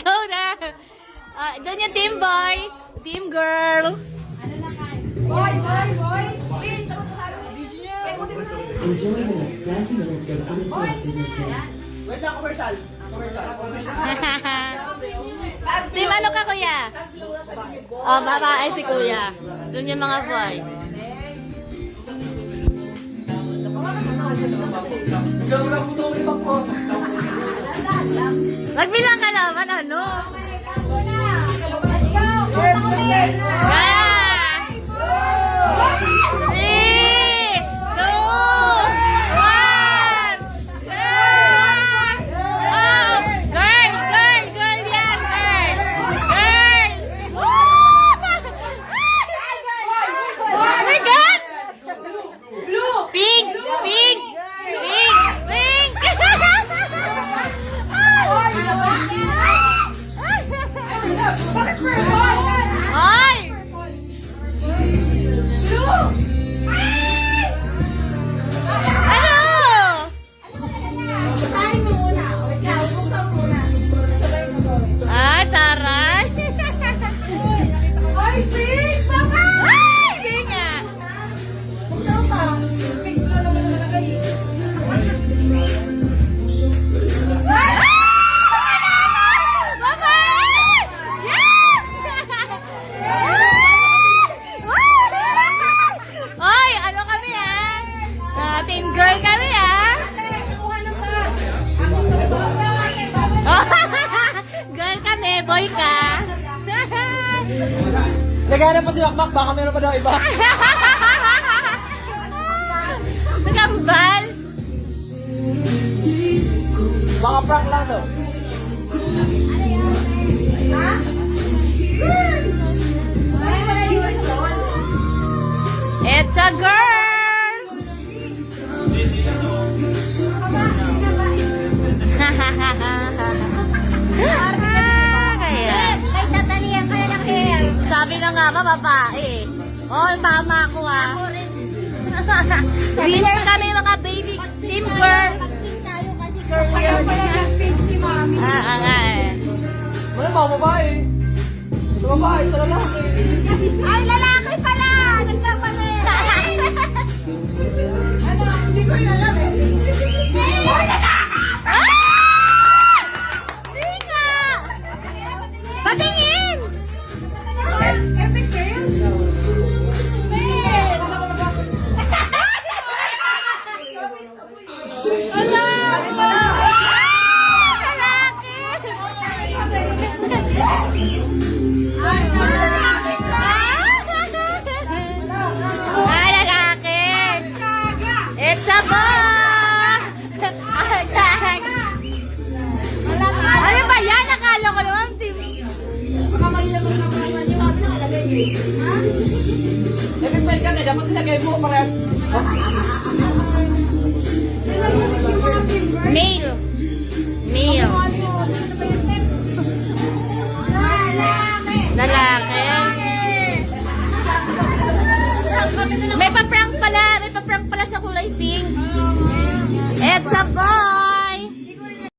Go na. Doon yung team boy. Team girl. Boy! Enjoy the next 90 minutes of uninterrupted listening. Wait lang, commercial. Team ano ka, kuya? Oh, babae si kuya. Doon yung mga boy. Magbilang ka naman, ano? Ah! 3, 2, 1! Girl yan, girl! Oh my God! Pink! Ay! Ano? Ah, taray! Ay, hindi nga! Oy, ano kami team girl kami Girl kami, boy ka. Naghanap pa si Makmak, baka meron pa daw iba. Nagambal. Mga prank lang to. It's a girl. Kaya. Sabi na nga ba, babae. Oh, tama ako Winner kami mga baby team girl. Nga Wala mga babae. Ito babae, ito lalaki. Ay, lalaki pala! Nagkapalit! Ano? Hindi ko rin alam Uy, lalaki! Hindi nga! Patingin! Epic fail? It's a boy! Ano ba yan? Nakala ko naman team. Epic fail ka na, dapat nilagay mo parehas. Male. Male. Lalaki. May pa-prank pala sa kulay pink. It's a boy!